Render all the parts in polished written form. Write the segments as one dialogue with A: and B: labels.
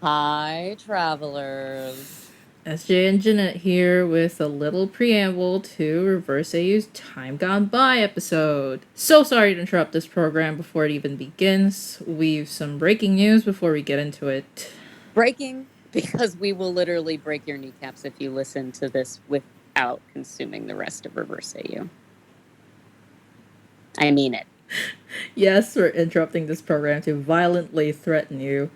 A: Hi, travelers.
B: SJ and Jeanette here with a little preamble to Reverse AU's Time Gone By episode. So sorry to interrupt this program before it even begins. We've some breaking news before we get into it.
A: Breaking, because we will literally break your kneecaps if you listen to this without consuming the rest of Reverse AU. I mean it.
B: Yes, we're interrupting this program to violently threaten you.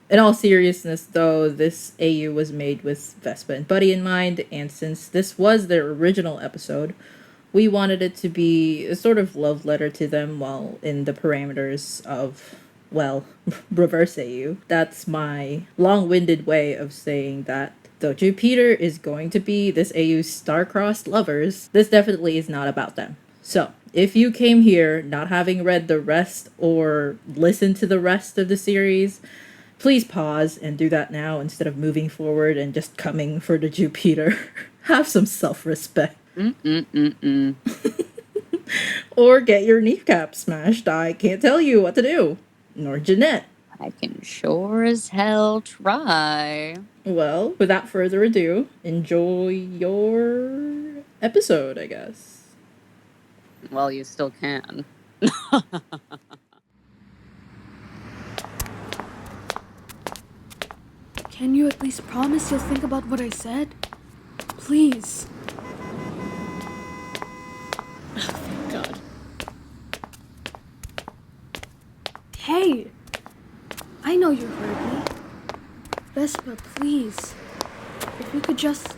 B: In all seriousness, though, this AU was made with Vespa and Buddy in mind, and since this was their original episode, we wanted it to be a sort of love letter to them while in the parameters of, well, Reverse AU. That's my long winded way of saying that though Jupiter is going to be this AU's star-crossed lovers, this definitely is not about them. So, if you came here not having read the rest or listened to the rest of the series, please pause and do that now instead of moving forward and just coming for the Jupiter. Have some self-respect. Or get your kneecap smashed. I can't tell you what to do. Nor Jeanette.
A: I can sure as hell try.
B: Well, without further ado, enjoy your episode, I guess.
A: Well, you still can.
C: Can you at least promise you'll think about what I said? Please.
A: Oh, thank God.
C: Hey! I know you heard me. Vespa, please. If you could just...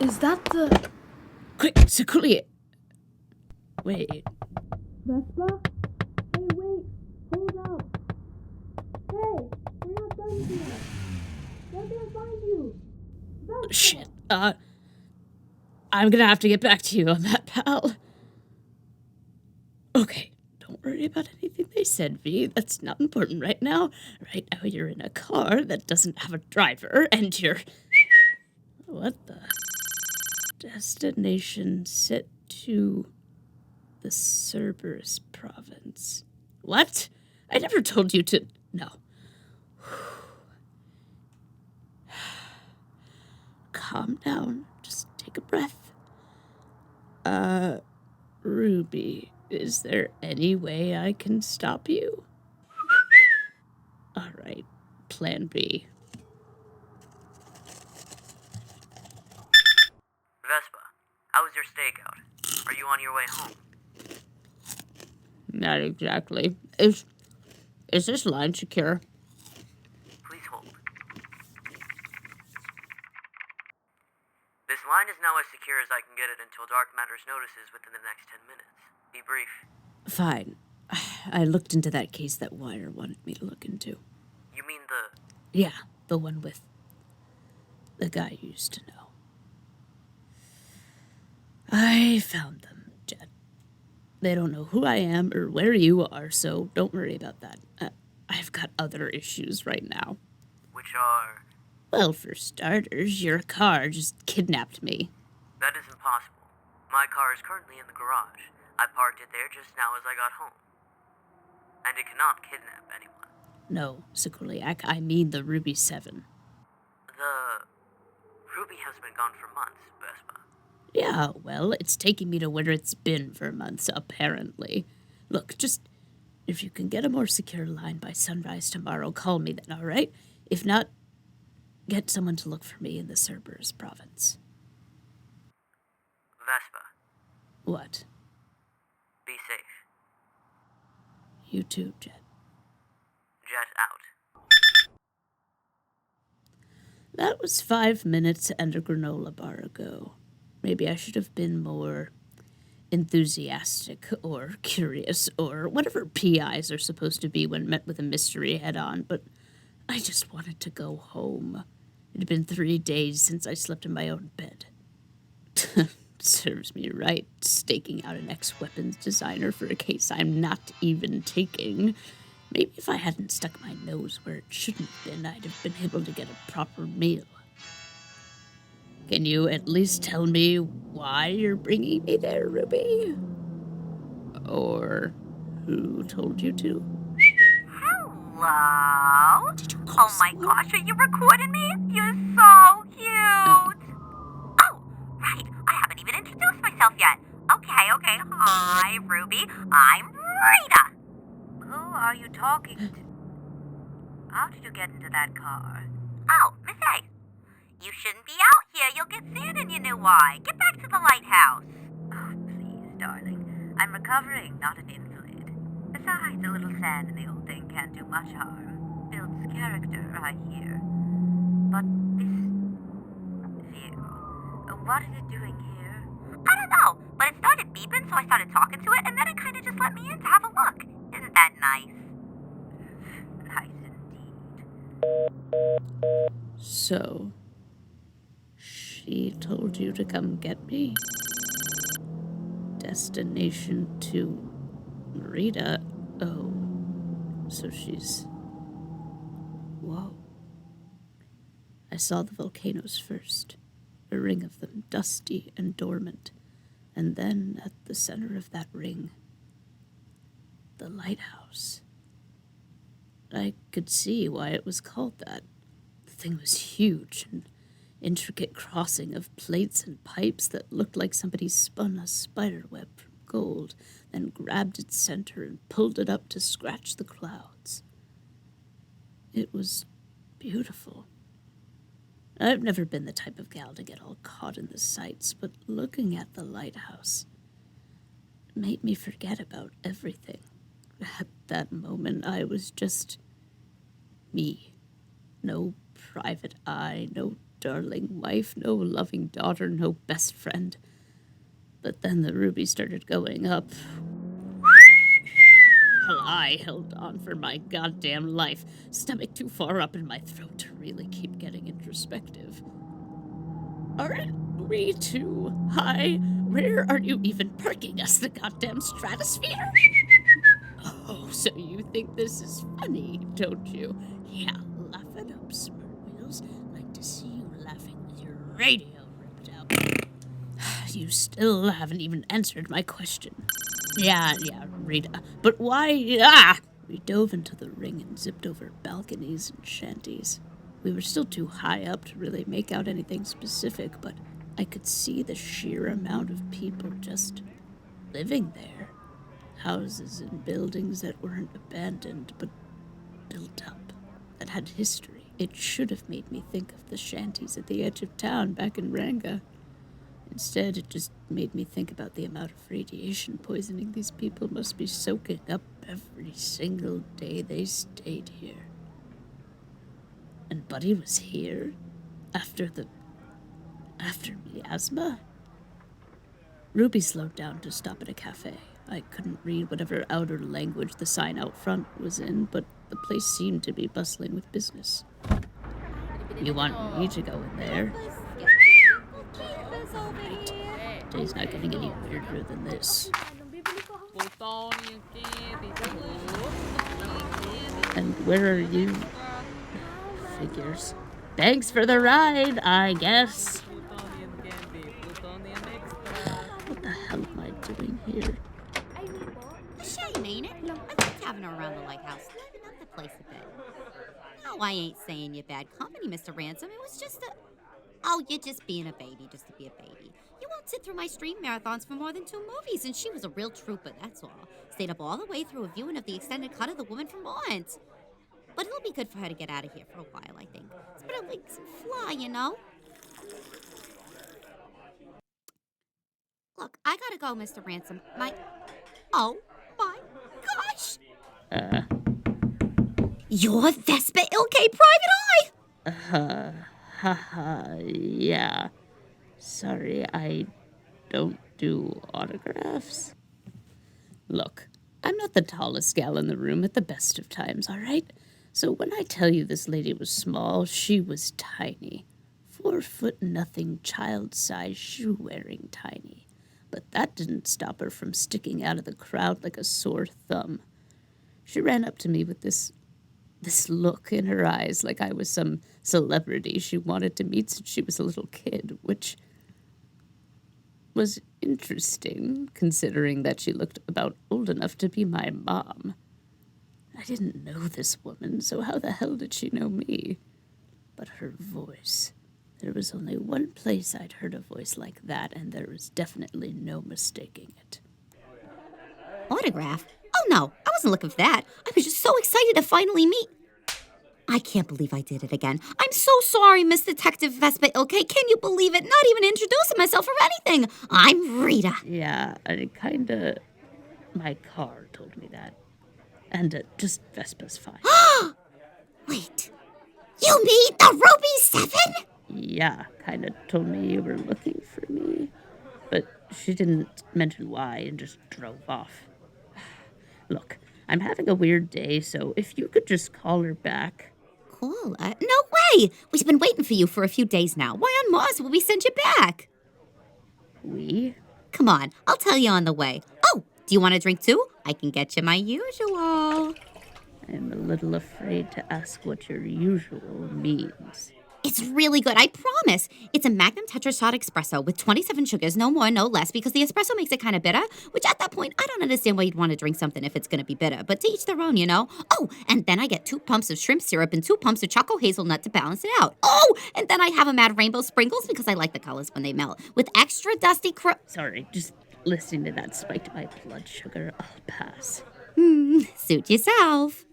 C: Is that the...
D: Quick, Sakuli! Wait.
C: Vespa? Hey, wait! Hold up! Hey! We're not done yet! Where can I find you? Vespa!
D: Shit, I'm gonna have to get back to you on that, pal. Okay, don't worry about anything they said, V. That's not important right now. Right now you're in a car that doesn't have a driver, and you're... What the... Destination set to... the Cerberus province. What? I never told you to... No. Calm down. Just take a breath. Ruby, is there any way I can stop you? All right, plan B.
E: Vespa, how was your stakeout? Are you on your way home?
D: Not exactly. Is this line secure?
E: Please hold. This line is now as secure as I can get it until Dark Matter's notices within the next 10 minutes. Be brief.
D: Fine. I looked into that case that Wire wanted me to look into.
E: You mean the...
D: Yeah, the one with the guy you used to know. I found them, Jet. They don't know who I am or where you are, so don't worry about that. I've got other issues right now.
E: Which are...
D: Well, for starters, your car just kidnapped me.
E: That is impossible. My car is currently in the garage. I parked it there just now as I got home. And it cannot kidnap anyone.
D: No, Sikuliak, I mean the Ruby 7.
E: The... Ruby has been gone for months, Vespa.
D: Yeah, well, it's taking me to where it's been for months, apparently. Look, just... if you can get a more secure line by sunrise tomorrow, call me then, all right? If not, get someone to look for me in the Cerberus province.
E: Vespa,
D: What?
E: be safe.
D: You too, Jet.
E: Jet out.
D: That was 5 minutes and a granola bar ago. Maybe I should have been more enthusiastic or curious or whatever PIs are supposed to be when met with a mystery head-on, but I just wanted to go home. It had been 3 days since I slept in my own bed. Serves me right, staking out an ex-weapons designer for a case I'm not even taking. Maybe if I hadn't stuck my nose where it shouldn't have been, I'd have been able to get a proper meal. Can you at least tell me why you're bringing me there, Ruby? Or who told you to?
E: Hello?
D: Did you
E: Oh my gosh, are you recording me? You're so cute. Oh, right. I haven't even introduced myself yet. Okay. Hi, Ruby. I'm Rita. Who are you talking to? How did you get into that car? Oh, Miss A. You shouldn't be out here. You'll get sand in your new eye. Get back to the lighthouse. Oh, please, darling. I'm recovering, not an invalid. Besides, a little sand in the old thing can't do much harm. Builds character, I hear. But this vehicle, what is it doing here? I don't know, but it started beeping, so I started talking to it, and then it kind of just let me in to have a look. Isn't that nice? Nice indeed.
D: So, she told you to come get me? Destination to Rita? Oh, so she's... Whoa. I saw the volcanoes first, a ring of them, dusty and dormant, and then at the center of that ring, the lighthouse. I could see why it was called that. The thing was huge, an intricate crossing of plates and pipes that looked like somebody spun a spider web from gold, then grabbed its center and pulled it up to scratch the clouds. It was beautiful. I've never been the type of gal to get all caught in the sights, but looking at the lighthouse made me forget about everything. At that moment, I was just me. No private eye, no darling wife, no loving daughter, no best friend. But then the ruby started going up. I held on for my goddamn life, stomach too far up in my throat to really keep getting introspective. Aren't we too high? Where are you even parking us, the goddamn stratosphere? Oh, so you think this is funny, don't you? Yeah, laugh it up, smart wheels. Like to see you laughing with your radio ripped out. You still haven't even answered my question. Yeah, Rita. But why? We dove into the ring and zipped over balconies and shanties. We were still too high up to really make out anything specific, but I could see the sheer amount of people just living there. Houses and buildings that weren't abandoned, but built up, that had history. It should have made me think of the shanties at the edge of town back in Ranga. Instead, it just made me think about the amount of radiation poisoning these people must be soaking up every single day they stayed here. And Buddy was here after miasma? Ruby slowed down to stop at a cafe. I couldn't read whatever outer language the sign out front was in, but the place seemed to be bustling with business. You want me to go in there? Right. Day's not getting any weirder than this. And where are you? Figures. Thanks for the ride, I guess. What the hell am I doing here?
F: A shame, ain't it? I liked having her around the lighthouse, liven up the place a bit. No, I ain't saying you're bad company, Mr. Ransom. It was just a... Oh, you're just being a baby just to be a baby. You won't sit through my stream marathons for more than 2 movies, and she was a real trooper, that's all. Stayed up all the way through a viewing of the extended cut of The Woman from Mars. But it'll be good for her to get out of here for a while, I think. Spread her wings and fly, you know? Look, I gotta go, Mr. Ransom. Oh, my gosh! You're Vespa Ilkay Private Eye!
D: Yeah. Sorry, I don't do autographs. Look, I'm not the tallest gal in the room at the best of times, all right? So when I tell you this lady was small, she was tiny. 4 foot nothing, child-sized, shoe-wearing tiny. But that didn't stop her from sticking out of the crowd like a sore thumb. She ran up to me with this look in her eyes like I was some celebrity she wanted to meet since she was a little kid, which was interesting, considering that she looked about old enough to be my mom. I didn't know this woman, so how the hell did she know me? But her voice. There was only one place I'd heard a voice like that, and there was definitely no mistaking it.
F: Autograph? Oh no, I wasn't looking for that. I was just so excited to finally meet. I can't believe I did it again. I'm so sorry, Miss Detective Vespa Ilkay. Can you believe it? Not even introducing myself or anything. I'm Rita.
D: Yeah, my car told me that. And just Vespa's fine.
F: Wait, you mean the Ruby 7?
D: Yeah, kinda told me you were looking for me. But she didn't mention why and just drove off. Look, I'm having a weird day, so if you could just call her back.
F: Cool. No way. We've been waiting for you for a few days now. Why on Mars will we send you back?
D: We?
F: Come on, I'll tell you on the way. Oh, do you want a drink too? I can get you my usual.
D: I'm a little afraid to ask what your usual means.
F: It's really good, I promise. It's a Magnum Tetra Shot Espresso with 27 sugars, no more, no less, because the espresso makes it kind of bitter, which at that point, I don't understand why you'd want to drink something if it's going to be bitter, but to each their own, you know? Oh, and then I get 2 pumps of shrimp syrup and 2 pumps of choco hazelnut to balance it out. Oh, and then I have them add rainbow sprinkles because I like the colors when they melt, with extra dusty
D: Sorry, just listening to that spiked my blood sugar. I'll pass.
F: Suit yourself.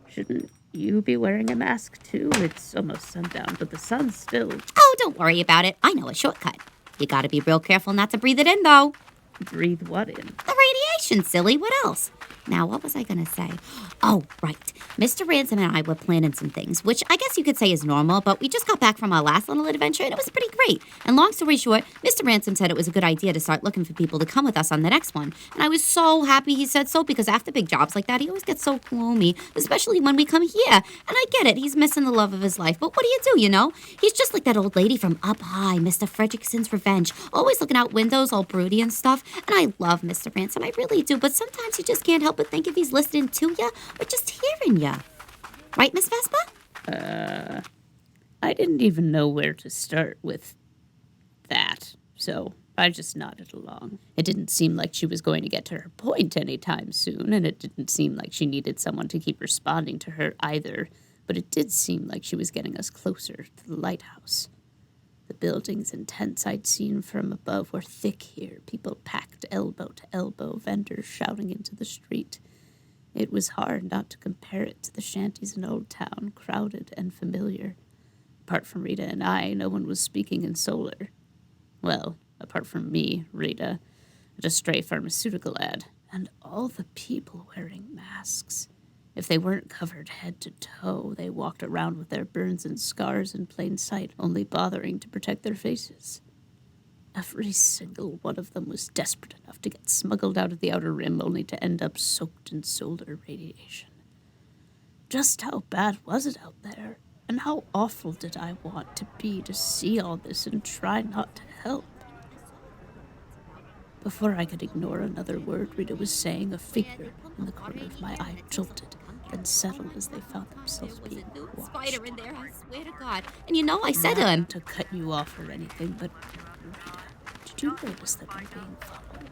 D: Shouldn't you be wearing a mask too? It's almost sundown, but the sun's still...
F: Oh, don't worry about it. I know a shortcut. You gotta be real careful not to breathe it in, though.
D: Breathe what in?
F: The radiation, silly. What else? Now, what was I gonna say? Oh, right. Mr. Ransom and I were planning some things, which I guess you could say is normal, but we just got back from our last little adventure, and it was pretty great. And long story short, Mr. Ransom said it was a good idea to start looking for people to come with us on the next one. And I was so happy he said so, because after big jobs like that, he always gets so gloomy, especially when we come here. And I get it, he's missing the love of his life, but what do you do, you know? He's just like that old lady from Up High, Mr. Fredrickson's Revenge, always looking out windows all broody and stuff. And I love Mr. Ransom, I really do, but sometimes you just can't help but think if he's listening to you or just hearing you. Right, Miss Vespa?
D: I didn't even know where to start with that, so I just nodded along. It didn't seem like she was going to get to her point anytime soon, and it didn't seem like she needed someone to keep responding to her either, but it did seem like she was getting us closer to the lighthouse. The buildings and tents I'd seen from above were thick here, people packed elbow to elbow, vendors shouting into the street. It was hard not to compare it to the shanties in Old Town, crowded and familiar. Apart from Rita and I, no one was speaking in Solar. Well, apart from me, Rita, and a stray pharmaceutical ad, and all the people wearing masks. If they weren't covered head to toe, they walked around with their burns and scars in plain sight, only bothering to protect their faces. Every single one of them was desperate enough to get smuggled out of the outer rim, only to end up soaked in solar radiation. Just how bad was it out there? And how awful did I want to be to see all this and try not to help? Before I could ignore another word Rita was saying, a figure in the corner of my eye jolted, then settled as they found themselves being watched.
F: Spider in there, I swear to God. And you know, I said to him,
D: Not to cut you off or anything, but Rita, did you notice that we're being followed?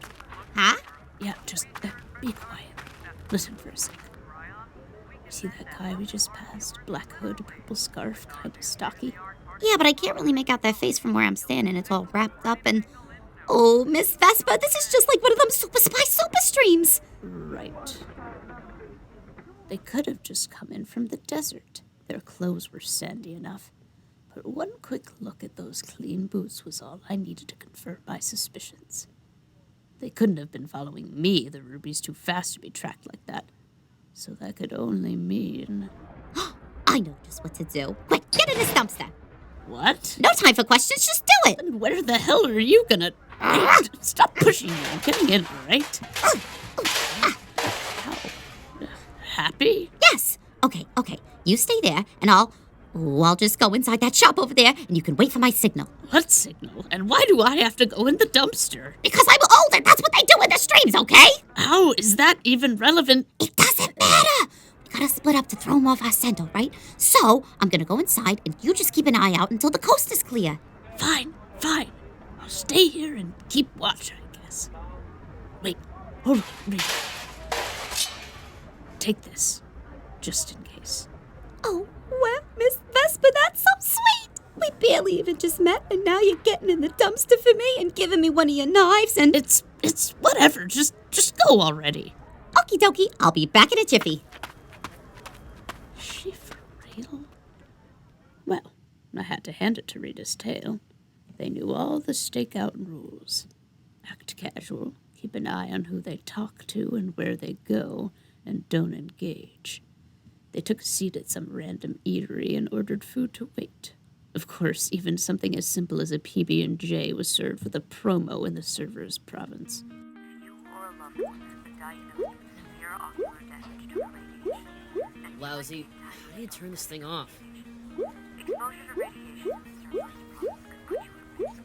F: huh?
D: Yeah, just be quiet. Listen for a sec. See that guy we just passed? Black hood, purple scarf, kind of stocky.
F: Yeah, but I can't really make out that face from where I'm standing. It's all wrapped up and... Oh, Miss Vespa, this is just like one of them super spy super streams.
D: Right. They could have just come in from the desert. Their clothes were sandy enough. But one quick look at those clean boots was all I needed to confirm my suspicions. They couldn't have been following me. The Ruby's too fast to be tracked like that. So that could only mean...
F: I know just what to do. Quick, get in this dumpster.
D: What?
F: No time for questions, just do it.
D: And where the hell are you gonna... Stop pushing me. I'm getting in, all right? How? Happy?
F: Yes. Okay. You stay there, and I'll just go inside that shop over there, and you can wait for my signal.
D: What signal? And why do I have to go in the dumpster?
F: Because I'm old, and that's what they do in the streams, okay?
D: How is that even relevant?
F: It doesn't matter. We gotta split up to throw them off our scent, all right? So, I'm gonna go inside, and you just keep an eye out until the coast is clear.
D: Fine. I'll stay here and keep watch, I guess. Wait, hold on, Rita. take this, just in case.
F: Oh, well, Miss Vespa, that's so sweet. We barely even just met, and now you're getting in the dumpster for me and giving me one of your knives, and...
D: It's whatever, just go already.
F: Okie dokie, I'll be back in a jiffy.
D: Is she for real? Well, I had to hand it to Rita's tale. They knew all the stakeout rules. Act casual, keep an eye on who they talk to and where they go, and don't engage. They took a seat at some random eatery and ordered food to wait. Of course, even something as simple as a PB&J was served with a promo in the server's province.
E: You or a loved one has been diagnosed with severe ocular damage due to radiation.
G: Lousy. How do you turn this thing off?
E: Exposure to radiation in the server's province could put you at risk.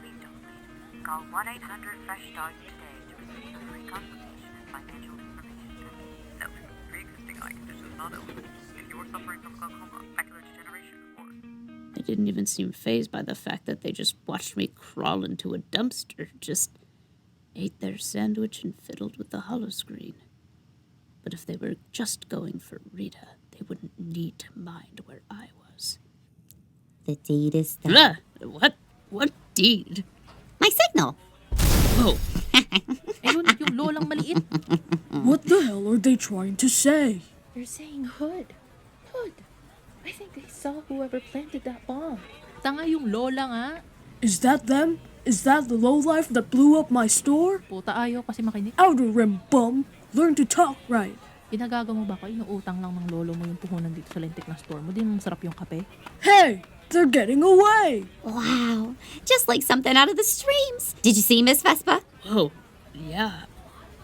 E: Please don't wait. Call 1-800-FRESH-START today to receive a free consultation and financial information package. Note, pre-existing eye conditions not eligible. If you are suffering from glaucoma, macular degeneration, or...
D: They didn't even seem fazed by the fact that they just watched me crawl into a dumpster, just ate their sandwich and fiddled with the holoscreen. But if they were just going for Rita, they wouldn't need to mind where I was.
F: The deed is done.
D: What deed?
F: My signal.
D: Whoa.
C: Ayun, yung lolang maliit. What the hell are they trying to say?
B: They're saying Hood. Hood. I think they saw whoever planted that bomb.
C: Tanga yung lola nga. Is that them? Is that the lowlife that blew up my store?
H: Puta, ayaw kasi makinig.
C: Outer rim bum. Learn to talk right.
H: Ginagaga mo ba ko? Inuutang lang ng lolo mo yung puhunan dito sa lentik na store mo. Di mo masarap yung kape?
C: Hey, they're getting away.
F: Wow, just like something out of the streams. Did you see Miss Vespa?
D: Whoa. Yeah.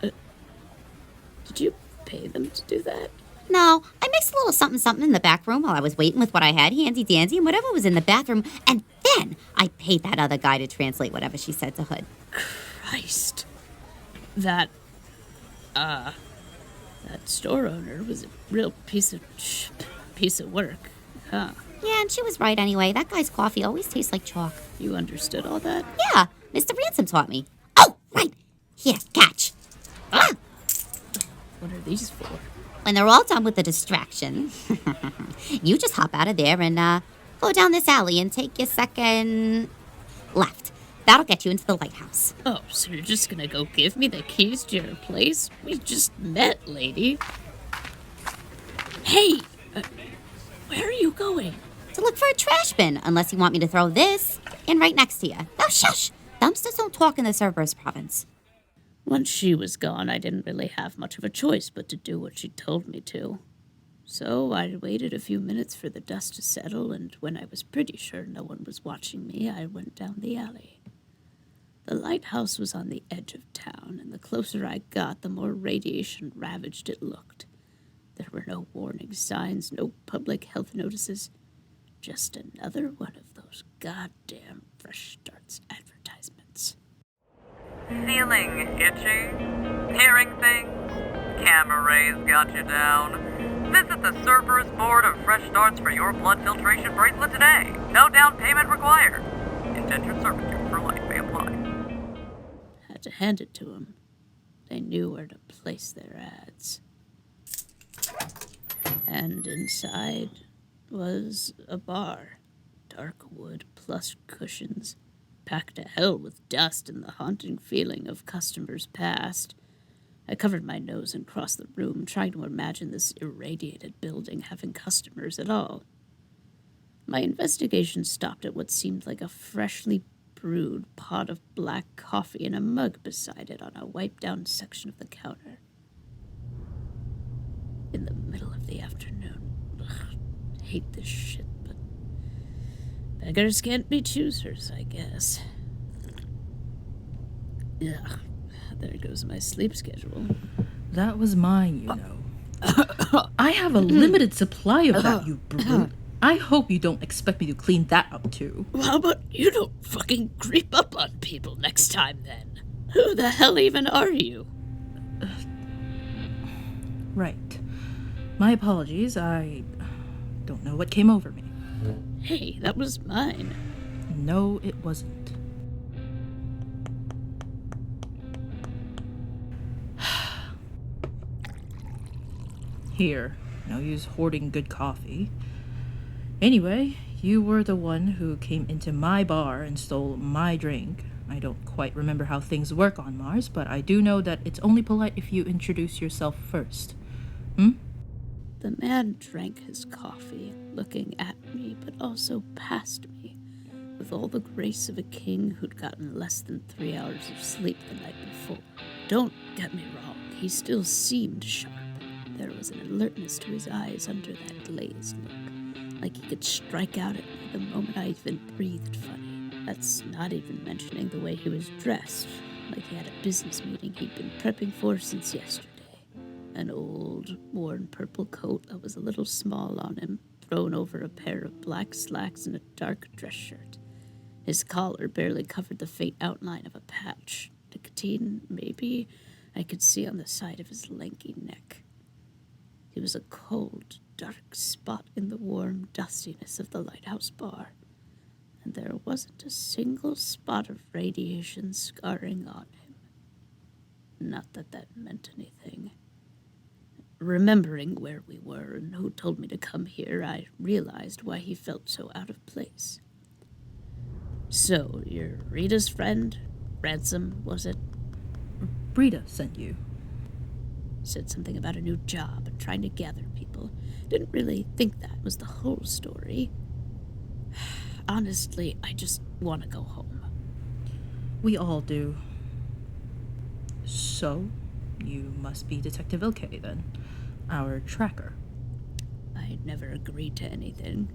D: Did you pay them to do that?
F: No, I mixed a little something in the back room while I was waiting with what I had, handy-dandy, and whatever was in the bathroom, and then I paid that other guy to translate whatever she said to Hood.
D: Christ. That store owner was a real piece of work, huh?
F: Yeah, and she was right anyway. That guy's coffee always tastes like chalk.
D: You understood all that?
F: Yeah, Mr. Ransom taught me. Oh, right. Here, catch. Ah!
D: What are these for?
F: When they're all done with the distraction, you just hop out of there and go down this alley and take your second left. That'll get you into the lighthouse.
D: Oh, so you're just gonna go give me the keys to your place? We just met, lady. Hey! Where are you going?
F: To look for a trash bin, unless you want me to throw this in right next to you. No, shush! Dumpsters don't talk in the Cerberus province.
D: Once she was gone, I didn't really have much of a choice but to do what she told me to. So I waited a few minutes for the dust to settle, and when I was pretty sure no one was watching me, I went down the alley. The lighthouse was on the edge of town, and the closer I got, the more radiation-ravaged it looked. There were no warning signs, no public health notices. Just another one of those goddamn Fresh Starts advertisements.
E: Feeling itchy? Hearing things? Camera rays got you down? Visit the Cerberus Board of Fresh Starts for your blood filtration bracelet today. No down payment required. Indentured servitude for life may apply.
D: Had to hand it to them. They knew where to place their ads. And inside was a bar. Dark wood, plush cushions, packed to hell with dust and the haunting feeling of customers past. I covered my nose and crossed the room, trying to imagine this irradiated building having customers at all. My investigation stopped at what seemed like a freshly brewed pot of black coffee and a mug beside it on a wiped-down section of the counter. In the middle of the afternoon. Ugh, hate this shit, but beggars can't be choosers, I guess. Ugh, there goes my sleep schedule.
B: That was mine, you know. I have a limited supply of that, you brute. I hope you don't expect me to clean that up, too.
D: Well, how about you don't fucking creep up on people next time, then? Who the hell even are you?
B: Right. My apologies, I don't know what came over me.
D: Hey, that was mine.
B: No, it wasn't. Here, no use hoarding good coffee. Anyway, you were the one who came into my bar and stole my drink. I don't quite remember how things work on Mars, but I do know that it's only polite if you introduce yourself first.
D: The man drank his coffee, looking at me, but also past me, with all the grace of a king who'd gotten less than 3 hours of sleep the night before. Don't get me wrong, he still seemed sharp. There was an alertness to his eyes under that glazed look, like he could strike out at me the moment I even breathed funny. That's not even mentioning the way he was dressed, like he had a business meeting he'd been prepping for since yesterday. An old, worn purple coat that was a little small on him, thrown over a pair of black slacks and a dark dress shirt. His collar barely covered the faint outline of a patch. Nicotine, maybe, I could see on the side of his lanky neck. He was a cold, dark spot in the warm dustiness of the Lighthouse bar, and there wasn't a single spot of radiation scarring on him. Not that that meant anything. Remembering where we were and who told me to come here, I realized why he felt so out of place. So, you're Rita's friend? Ransom, was it?
B: Rita sent you.
D: Said something about a new job and trying to gather people. Didn't really think that was the whole story. Honestly, I just want to go home.
B: We all do. So, you must be Detective Ilkay then. Our tracker.
D: I never agreed to anything.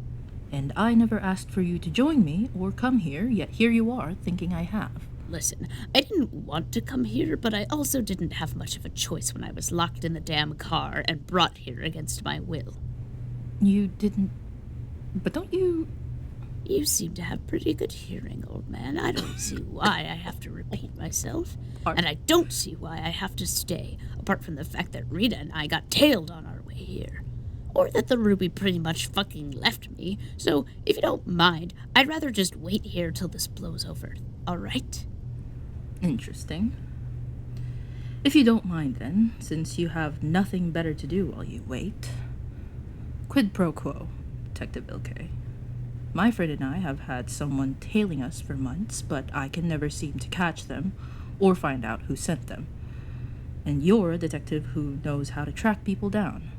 B: And I never asked for you to join me or come here, yet here you are, thinking I have.
D: Listen, I didn't want to come here, but I also didn't have much of a choice when I was locked in the damn car and brought here against my will.
B: You didn't... But don't you...
D: You seem to have pretty good hearing, old man. I don't see why I have to repeat myself. And I don't see why I have to stay, apart from the fact that Rita and I got tailed on our way here. Or that the Ruby pretty much fucking left me. So, if you don't mind, I'd rather just wait here till this blows over. All right?
B: Interesting. If you don't mind then, since you have nothing better to do while you wait. Quid pro quo, Detective Ilkay. My friend and I have had someone tailing us for months, but I can never seem to catch them or find out who sent them. And you're a detective who knows how to track people down.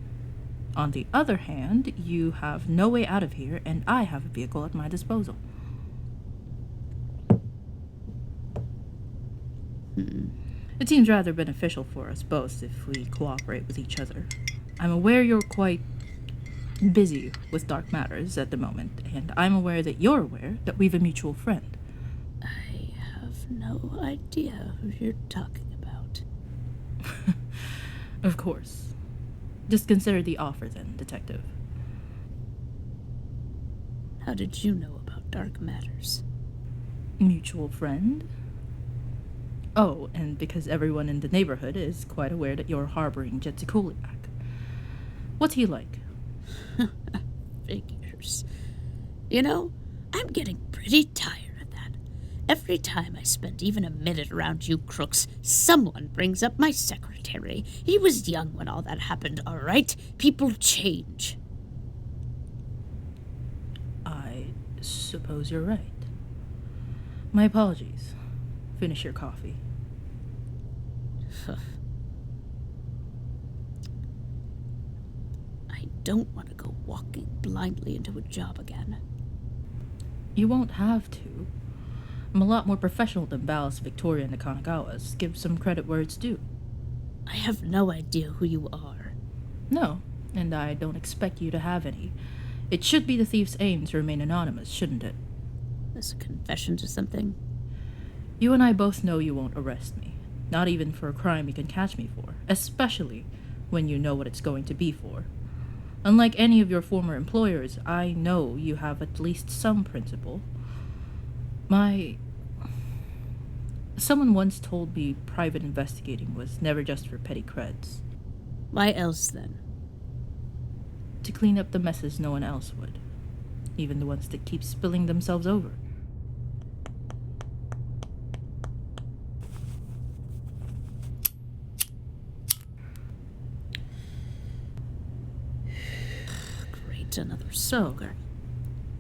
B: On the other hand, you have no way out of here, and I have a vehicle at my disposal. It seems rather beneficial for us both if we cooperate with each other. I'm aware you're quite busy with dark matters at the moment, and I'm aware that you're aware that we've a mutual friend.
D: I have no idea who you're talking about.
B: Of course. Just consider the offer then, Detective.
D: How did you know about dark matters?
B: Mutual friend? Oh, and because everyone in the neighborhood is quite aware that you're harboring Jetsukuliak. What's he like?
D: Figures. You know, I'm getting pretty tired of that. Every time I spend even a minute around you crooks, someone brings up my secretary. He was young when all that happened, all right? People change.
B: I suppose you're right. My apologies. Finish your coffee.
D: I don't want to go walking blindly into a job again.
B: You won't have to. I'm a lot more professional than Ballas, Victoria, and the Kanagawas. Give some credit where it's due.
D: I have no idea who you are.
B: No, and I don't expect you to have any. It should be the thief's aim to remain anonymous, shouldn't it?
D: This a confession to something?
B: You and I both know you won't arrest me. Not even for a crime you can catch me for. Especially when you know what it's going to be for. Unlike any of your former employers, I know you have at least some principle. Someone once told me private investigating was never just for petty creds.
D: Why else, then?
B: To clean up the messes no one else would. Even the ones that keep spilling themselves over.
D: Yet another smoker.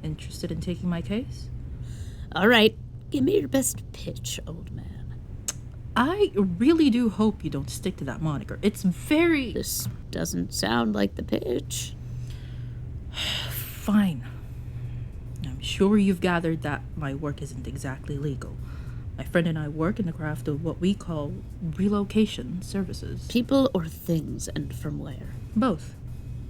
B: Interested in taking my case?
D: All right, give me your best pitch, old man.
B: I really do hope you don't stick to that moniker. It's very...
D: This doesn't sound like the pitch.
B: Fine. I'm sure you've gathered that my work isn't exactly legal. My friend and I work in the craft of what we call relocation services.
D: People or things, and from where?
B: Both.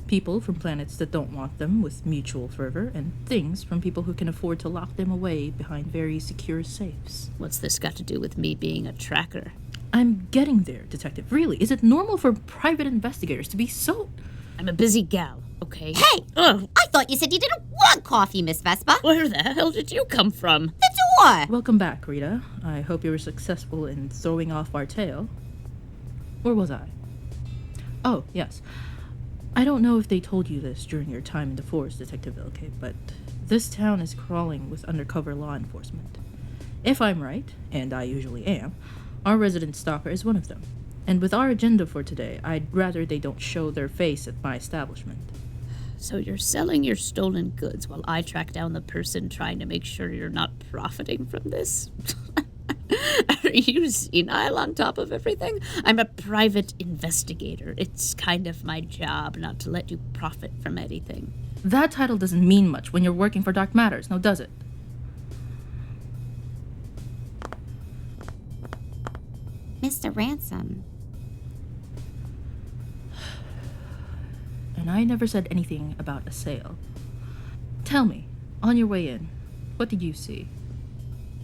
B: People from planets that don't want them with mutual fervor, and things from people who can afford to lock them away behind very secure safes.
D: What's this got to do with me being a tracker?
B: I'm getting there, Detective. Really, is it normal for private investigators to be so...
D: I'm a busy gal, okay?
F: Hey!
D: Oh,
F: I thought you said you didn't want coffee, Miss Vespa.
D: where the hell did you come from?
F: The door!
B: Welcome back, Rita. I hope you were successful in throwing off our tail. Where was I? Oh, yes. I don't know if they told you this during your time in the force, Detective Ilkay, but this town is crawling with undercover law enforcement. If I'm right, and I usually am, our resident stalker is one of them. And with our agenda for today, I'd rather they don't show their face at my establishment.
D: So you're selling your stolen goods while I track down the person trying to make sure you're not profiting from this? Are you senile on top of everything? I'm a private investigator. It's kind of my job not to let you profit from anything.
B: That title doesn't mean much when you're working for Dark Matters, now does it?
F: Mr. Ransom.
B: And I never said anything about a sale. Tell me, on your way in, what did you see?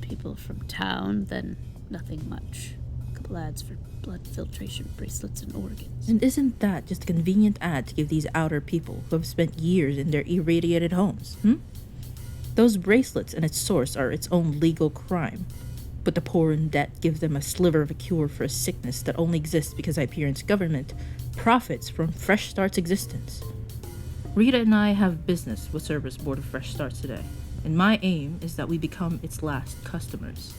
D: People from town, then nothing much. A couple ads for blood filtration bracelets and organs.
B: And isn't that just a convenient ad to give these outer people who have spent years in their irradiated homes, Those bracelets and its source are its own legal crime. But the poor in debt give them a sliver of a cure for a sickness that only exists because Hyperion's government profits from Fresh Start's existence. Rita and I have business with Cerberus Board of Fresh Starts today, and my aim is that we become its last customers.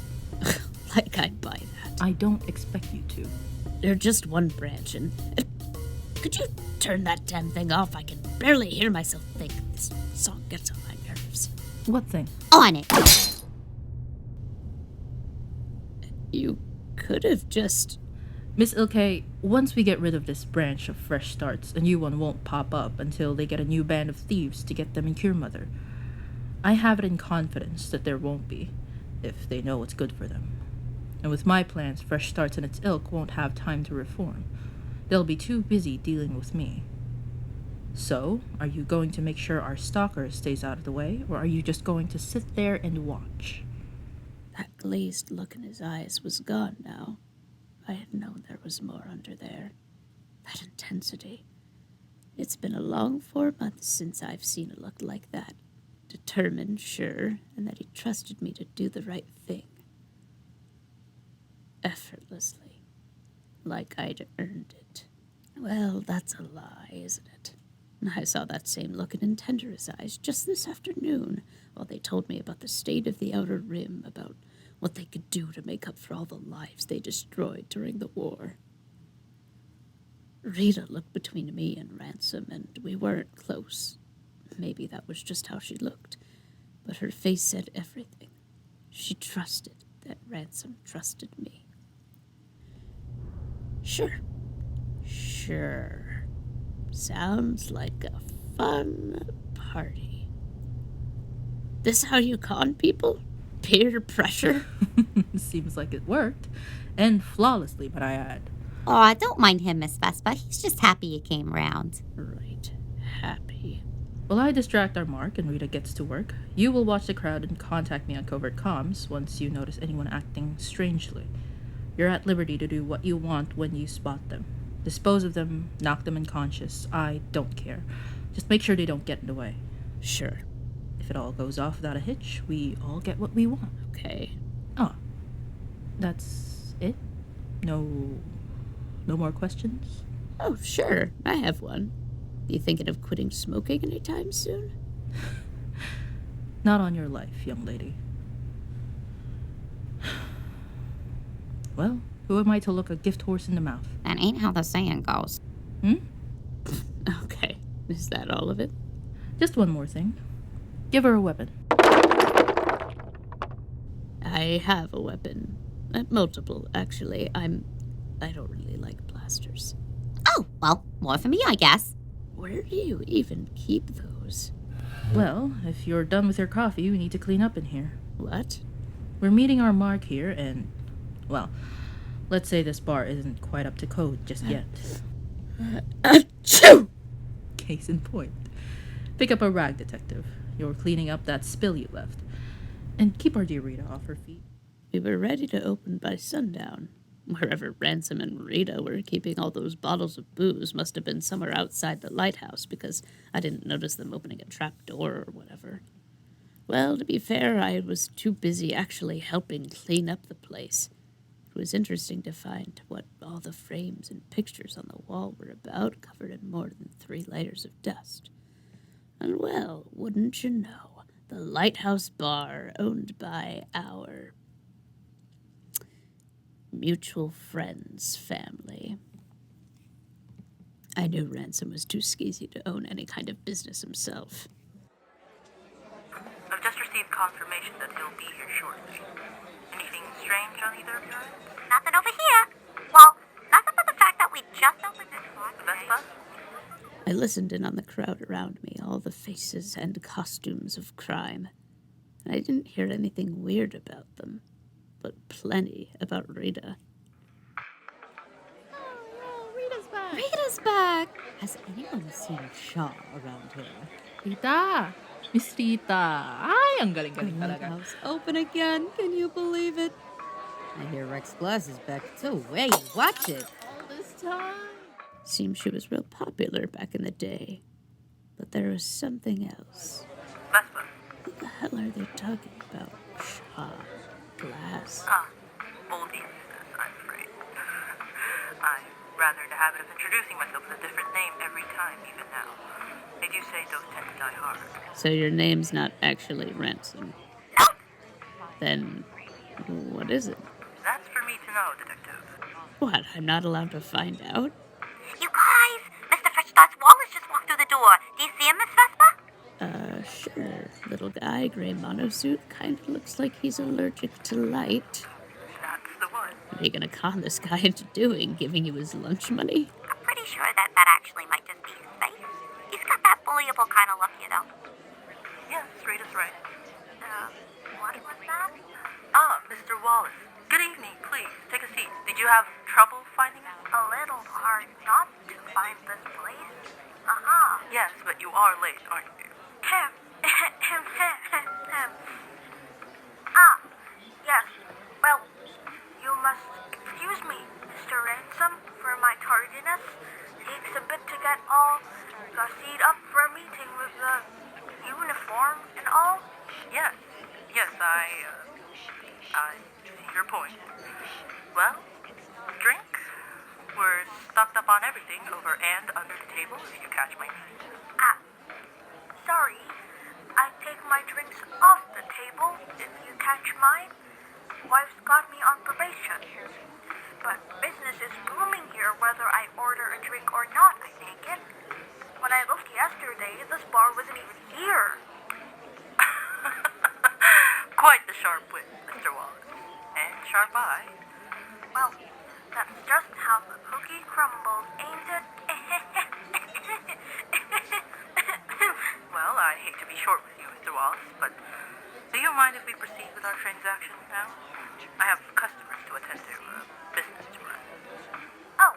D: Like I'd buy that.
B: I don't expect you to.
D: They're just one branch, and could you turn that damn thing off? I can barely hear myself think. This song gets on my nerves.
B: What thing?
F: On it.
D: You could have just...
B: Miss Ilkay, once we get rid of this branch of Fresh Starts, a new one won't pop up until they get a new band of thieves to get them in Cure Mother. I have it in confidence that there won't be, if they know what's good for them. And with my plans, Fresh Starts and its ilk won't have time to reform. They'll be too busy dealing with me. So, are you going to make sure our stalker stays out of the way, or are you just going to sit there and watch?
D: That glazed look in his eyes was gone now. I had known there was more under there. That intensity. It's been a long 4 months since I've seen a look like that. Determined, sure, and that he trusted me to do the right thing. Effortlessly. Like I'd earned it. Well, that's a lie, isn't it? I saw that same look in Intender's eyes just this afternoon while they told me about the state of the Outer Rim, about what they could do to make up for all the lives they destroyed during the war. Rita looked between me and Ransom, and we weren't close. Maybe that was just how she looked, but her face said everything. She trusted that Ransom trusted me. Sure. Sounds like a fun party. This how you con people? Peer pressure?
B: Seems like it worked. And flawlessly, might I add.
F: Aw, don't mind him, Miss Vespa. He's just happy you came round.
D: Right. Happy.
B: While I distract our mark and Rita gets to work, you will watch the crowd and contact me on covert comms once you notice anyone acting strangely. You're at liberty to do what you want when you spot them. Dispose of them, knock them unconscious. I don't care. Just make sure they don't get in the way.
D: Sure.
B: If it all goes off without a hitch, we all get what we want.
D: Okay.
B: Ah, that's it? No more questions?
D: Oh, sure. I have one. You thinking of quitting smoking anytime soon?
B: Not on your life, young lady. Well, who am I to look a gift horse in the mouth?
F: That ain't how the saying goes.
B: Hmm?
D: Okay. Is that all of it?
B: Just one more thing. Give her a weapon.
D: I have a weapon. Multiple, actually. I don't really like blasters.
F: Oh, well, more for me, I guess.
D: Where do you even keep those?
B: Well, if you're done with your coffee, we need to clean up in here.
D: What?
B: We're meeting our mark here, and, well, let's say this bar isn't quite up to code just yet.
D: Achoo!
B: Case in point. Pick up a rag, detective. You're cleaning up that spill you left. And keep our dear Rita off her feet.
D: We were ready to open by sundown. Wherever Ransom and Rita were keeping all those bottles of booze must have been somewhere outside the lighthouse, because I didn't notice them opening a trap door or whatever. Well, to be fair, I was too busy actually helping clean up the place. It was interesting to find what all the frames and pictures on the wall were about, covered in more than 3 layers of dust. And well, wouldn't you know, the Lighthouse Bar, owned by our mutual friend's family. I knew Ransom was too skeezy to own any kind of business himself.
I: I've just received confirmation that he'll be here shortly. Anything strange on either of your ends?
E: Nothing over here. Well, nothing but the fact that we just opened this one.
I: Vespa?
D: I listened in on the crowd around me, all the faces and costumes of crime. And I didn't hear anything weird about them, but plenty about Rita.
F: Rita's back. Has anyone seen Shaw around here?
B: Rita! Miss Rita! Ay, ang galing-galing talaga.
F: Lighthouse open again. Can you believe it? I hear Rex Glass is back too. Hey, watch it.
B: All this time.
D: Seems she was real popular back in the day. But there was something else.
I: Vespa.
D: What the hell are they talking about? Shaw. Glass.
I: Old business, I'm afraid. I'm rather in the habit of introducing myself with a different name every time, even now. They do say those tend to die hard.
D: So your name's not actually Ransom? Then what is it?
I: That's for me to know, Detective.
D: What, I'm not allowed to find out?
E: You guys, Mr. Fritzstart's Wallace just walked through the door. Do you see him, Miss Vespa?
D: Sure. Little guy, gray monosuit, kind of looks like he's allergic to light.
I: That's the one.
D: What are you gonna con this guy into doing? Giving you his lunch money?
E: I'm pretty sure that actually might just be his face. He's got that bullyable kind of look, you know.
I: Yes, Rita's right.
E: What was that?
I: Mr. Wallace. Good evening, please. Take a seat. Did you have trouble finding it?
E: A little hard not to find this place.
I: Yes, but you are late, aren't you?
E: Yes. Well, you must excuse me, Mr. Ransom, for my tardiness. Takes a bit to get all gussied up for a meeting with the uniform and all.
I: Yes, I see your point. Well, drink? We're stocked up on everything over and under the table, if you catch my meaning.
E: Sorry. I take my drinks off the table, if you catch mine. Wife's got me on probation. But business is booming here whether I order a drink or not, I take it. When I looked yesterday, this bar wasn't even here.
I: Quite the sharp wit, Mr. Wallace. And sharp eye.
E: Well, that's just how the cookie crumbles, ain't it?
I: Well, I hate to be short with you, Mr. Wallace, but do you mind if we proceed with our transaction now? I have customers to attend to, business to run.
E: Oh,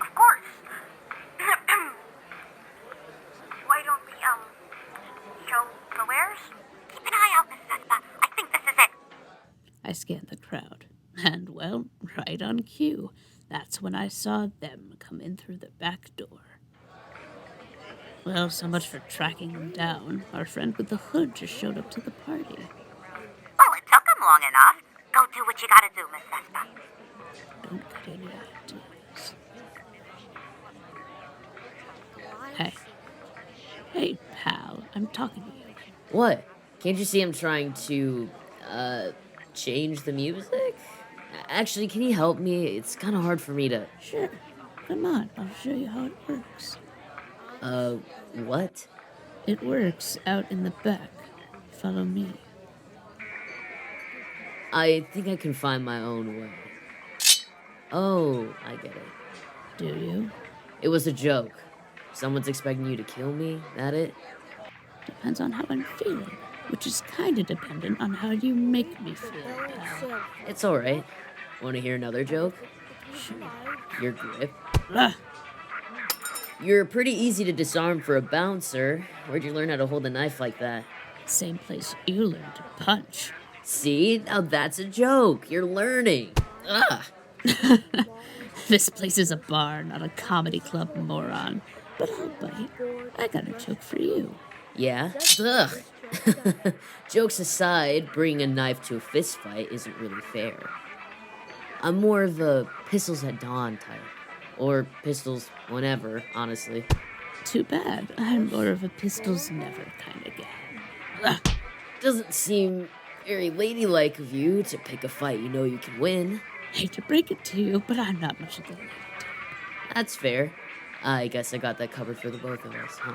E: of course. Why don't we, show the wares? Keep an eye out, Miss Vespa. I think this is it.
D: I scanned the crowd, and well, right on cue, that's when I saw them come in through the back door. Well, so much for tracking them down. Our friend with the hood just showed up to the party.
E: Well, it took him long enough. Go do what you gotta do, Miss Vespa.
D: Don't get any ideas. Hey. Hey, pal, I'm talking to you.
G: What? Can't you see I'm trying to, change the music? Actually, can you help me? It's kind of hard for me to...
D: Sure. Come on, I'll show you how it works.
G: What?
D: It works out in the back. Follow me.
G: I think I can find my own way. Oh, I get it.
D: Do you?
G: It was a joke. Someone's expecting you to kill me, that it?
D: Depends on how I'm feeling, which is kinda dependent on how you make me feel, pal.
G: It's alright. Want to hear another joke? Your grip.
D: Ugh.
G: You're pretty easy to disarm for a bouncer. Where'd you learn how to hold a knife like that?
D: Same place you learned to punch.
G: See? Now that's a joke. You're learning. Ugh.
D: This place is a bar, not a comedy club, moron. But I'll bite. I got a joke for you.
G: Yeah? Ugh. Jokes aside, bringing a knife to a fist fight isn't really fair. I'm more of a pistols at dawn type. Or pistols whenever, honestly.
D: Too bad. I'm more of a pistols never kind of guy. Ugh.
G: Doesn't seem very ladylike of you to pick a fight you know you can win.
D: Hate to break it to you, but I'm not much of the lady type.
G: That's fair. I guess I got that covered for the both of us, huh?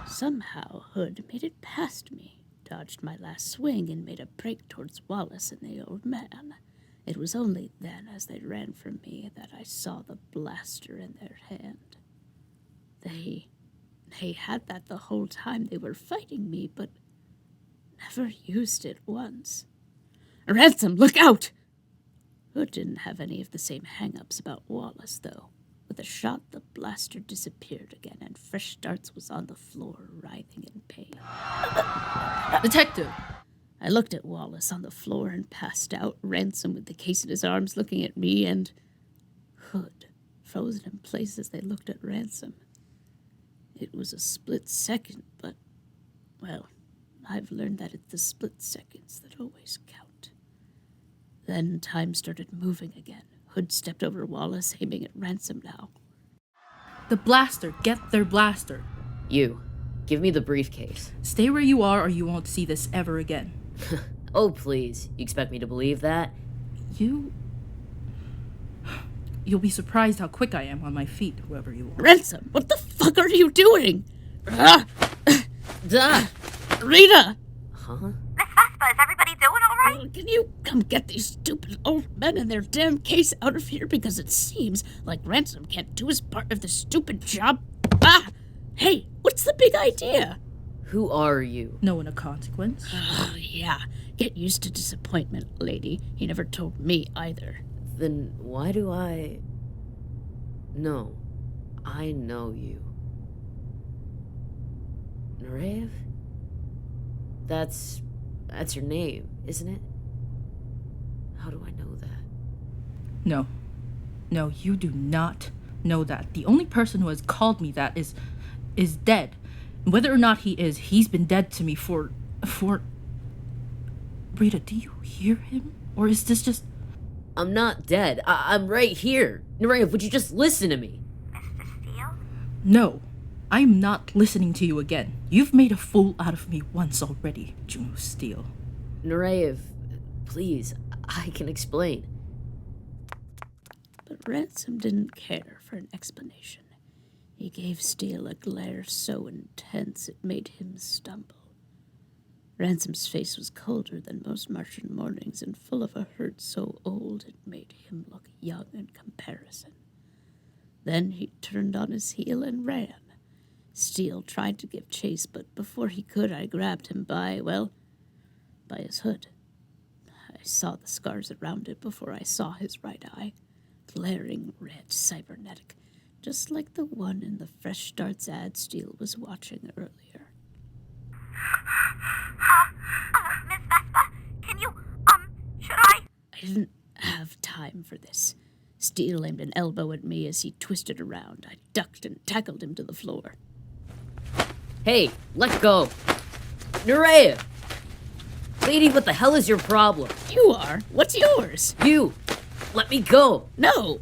D: Somehow, Hood made it past me, dodged my last swing, and made a break towards Wallace and the old man. It was only then, as they ran from me, that I saw the blaster in their hand. They had that the whole time they were fighting me, but never used it once. Ransom, look out! Hood didn't have any of the same hang-ups about Wallace, though. With a shot, the blaster disappeared again, and Fresh Starts was on the floor, writhing in pain.
B: Detective!
D: I looked at Wallace on the floor and passed out, Ransom with the case in his arms looking at me, and Hood, frozen in place as they looked at Ransom. It was a split second, but, well, I've learned that it's the split seconds that always count. Then time started moving again. Hood stepped over Wallace, aiming at Ransom now.
H: The blaster. Get their blaster.
G: You, give me the briefcase.
H: Stay where you are or you won't see this ever again.
G: Oh, please. You expect me to believe that?
H: You'll be surprised how quick I am on my feet, whoever you are.
D: Ransom, what the fuck are you doing?
G: Duh!
D: Rita!
G: Huh?
E: Miss Vespa, is everybody doing all right?
D: Can you come get these stupid old men and their damn case out of here? Because it seems like Ransom can't do his part of the stupid job. Ah! Hey, what's the big idea?
G: Who are you?
H: No one of consequence.
D: Oh, yeah. Get used to disappointment, lady. He never told me either.
G: Then why do I... No. I know you. Nureyev? That's your name, isn't it? How do I know that?
H: No, you do not know that. The only person who has called me that is dead. Whether or not he is, he's been dead to me for... Rita, do you hear him? Or is this just...
G: I'm not dead. I'm right here. Nureyev, would you just listen to me?
E: Mr. Steele?
H: No, I'm not listening to you again. You've made a fool out of me once already, Juno Steele.
G: Nureyev, please, I can explain.
D: But Ransom didn't care for an explanation. He gave Steele a glare so intense it made him stumble. Ransom's face was colder than most Martian mornings and full of a hurt so old it made him look young in comparison. Then he turned on his heel and ran. Steele tried to give chase, but before he could, I grabbed him by his hood. I saw the scars around it before I saw his right eye, glaring red cybernetic, just like the one in the Fresh Starts ad Steele was watching earlier.
E: Miss Vespa, can you, should I?
D: I didn't have time for this. Steele aimed an elbow at me as he twisted around. I ducked and tackled him to the floor.
G: Hey, let go. Nureyev! Lady, what the hell is your problem?
D: You are? What's yours?
G: You! Let me go!
D: No!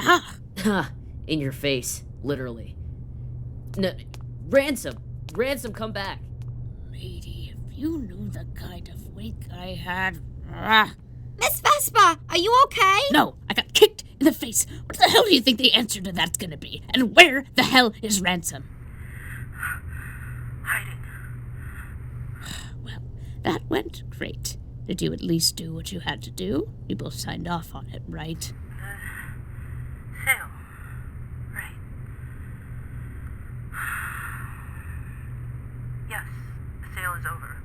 G: Ha! In your face, literally. No, Ransom! Ransom, come back!
D: Lady, if you knew the kind of wake I had...
F: Miss Vespa, are you okay?
D: No, I got kicked in in the face. What the hell do you think the answer to that's gonna be? And where the hell is Ransom?
I: Hiding.
D: Well, that went great. Did you at least do what you had to do? You both signed off on it, right?
I: The sale. Right. Yes, the sale is over.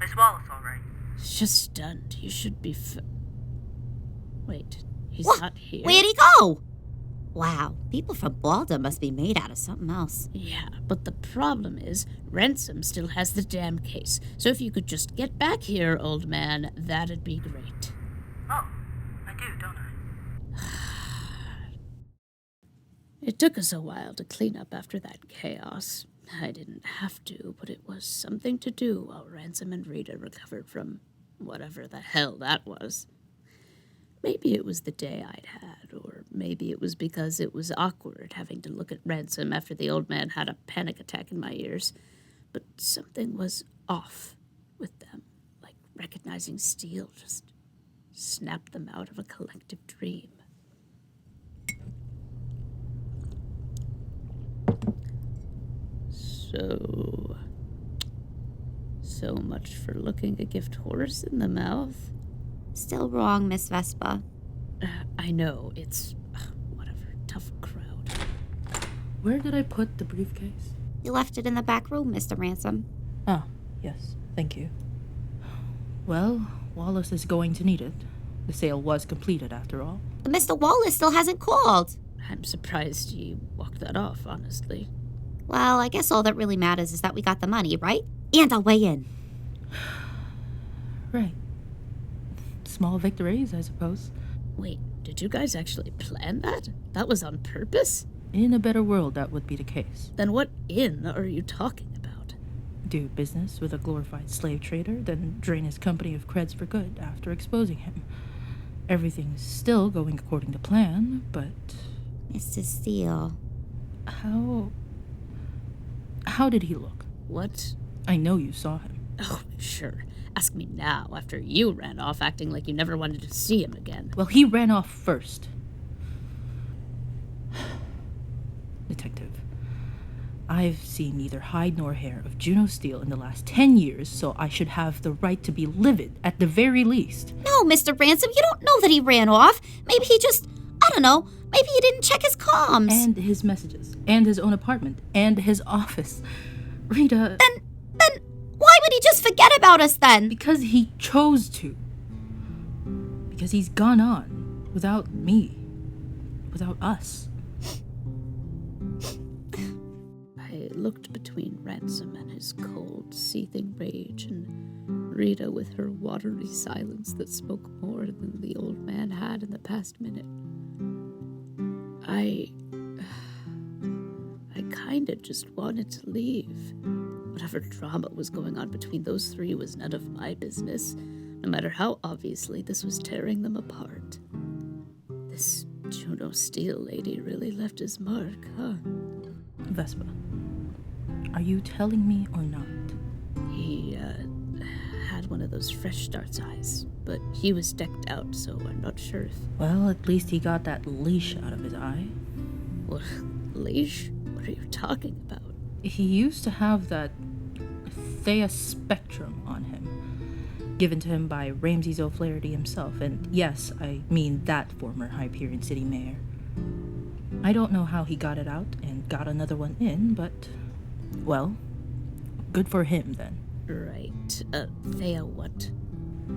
I: Miss Wallace, all right.
D: Just stunned. You should be Wait, he's
F: What?
D: not here?
F: Where'd he go? Wow, people from Balder must be made out of something else.
D: Yeah, but the problem is, Ransom still has the damn case. So if you could just get back here, old man, that'd be great.
I: Oh, I do, don't I?
D: It took us a while to clean up after that chaos. I didn't have to, but it was something to do while Ransom and Rita recovered from whatever the hell that was. Maybe it was the day I'd had, or maybe it was because it was awkward having to look at Ransom after the old man had a panic attack in my ears. But something was off with them, like recognizing Steele just snapped them out of a collective dream. So much for looking a gift horse in the mouth.
F: Still wrong, Miss Vespa.
D: I know, it's whatever, tough crowd.
H: Where did I put the briefcase?
F: You left it in the back room, Mr. Ransom.
H: Ah, yes, thank you. Well, Wallace is going to need it. The sale was completed, after all.
F: But Mr. Wallace still hasn't called.
D: I'm surprised you walked that off, honestly.
F: Well, I guess all that really matters is that we got the money, right? And I'll weigh in.
H: Right. Small victories, I suppose.
D: Wait, did you guys actually plan that? That was on purpose?
H: In a better world, that would be the case.
D: Then what inn are you talking about?
H: Do business with a glorified slave trader, then drain his company of creds for good after exposing him. Everything's still going according to plan, but...
F: Mr. Steele.
H: How did he look?
D: What?
H: I know you saw him.
D: Oh, sure. Ask me now, after you ran off acting like you never wanted to see him again.
H: Well, he ran off first. Detective, I've seen neither hide nor hair of Juno Steele in the last 10 years, so I should have the right to be livid, at the very least.
F: No, Mr. Ransom, you don't know that he ran off. Maybe he just, I don't know, maybe he didn't check his comms.
H: And his messages, and his own apartment, and his office. Rita...
F: Then, why would he just forget about us then?
H: Because he chose to. Because he's gone on without me. Without us.
D: I looked between Ransom and his cold, seething rage, and Rita with her watery silence that spoke more than the old man had in the past minute. I kinda just wanted to leave. Whatever drama was going on between those three was none of my business, no matter how obviously this was tearing them apart. This Juno Steele lady really left his mark, huh?
H: Vespa, are you telling me or not?
D: He, had one of those fresh starts eyes, but he was decked out, so I'm not sure if...
H: Well, at least he got that leash out of his eye.
D: What, leash? What are you talking about?
H: He used to have that Thea spectrum on him, given to him by Ramses O'Flaherty himself, and yes, I mean that former Hyperion City mayor. I don't know how he got it out and got another one in, but, well, good for him then.
D: Right. Thea what?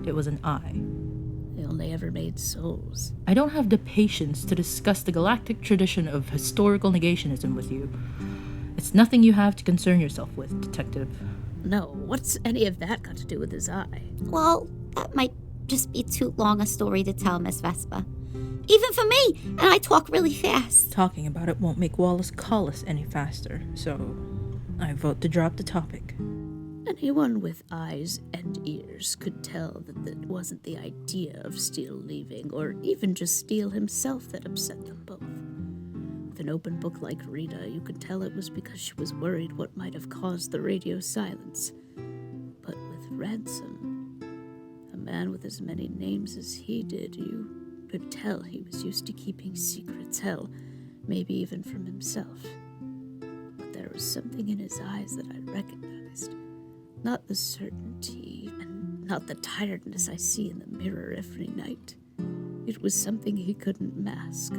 H: It was an eye.
D: They only ever made souls.
H: I don't have the patience to discuss the galactic tradition of historical negationism with you. It's nothing you have to concern yourself with, Detective.
D: No, what's any of that got to do with his eye?
F: Well, that might just be too long a story to tell, Miss Vespa. Even for me, and I talk really fast.
B: Talking about it won't make Wallace call us any faster, so I vote to drop the topic.
D: Anyone with eyes and ears could tell that it wasn't the idea of Steele leaving, or even just Steele himself, that upset them both. With an open book like Rita, you could tell it was because she was worried what might have caused the radio silence. But with Ransom, a man with as many names as he did, you could tell he was used to keeping secrets, hell, maybe even from himself. But there was something in his eyes that I recognized. Not the certainty, and not the tiredness I see in the mirror every night. It was something he couldn't mask.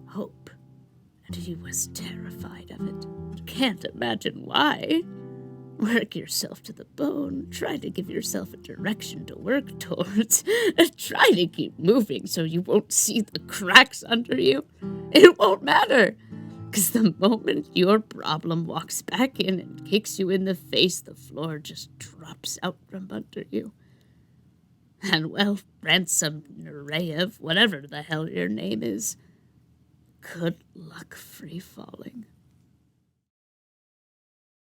D: Hope. And he was terrified of it. Can't imagine why. Work yourself to the bone. Try to give yourself a direction to work towards. Try to keep moving so you won't see the cracks under you. It won't matter. Because the moment your problem walks back in and kicks you in the face, the floor just drops out from under you. And, well, Ransom Nureyev, whatever the hell your name is, good luck free falling.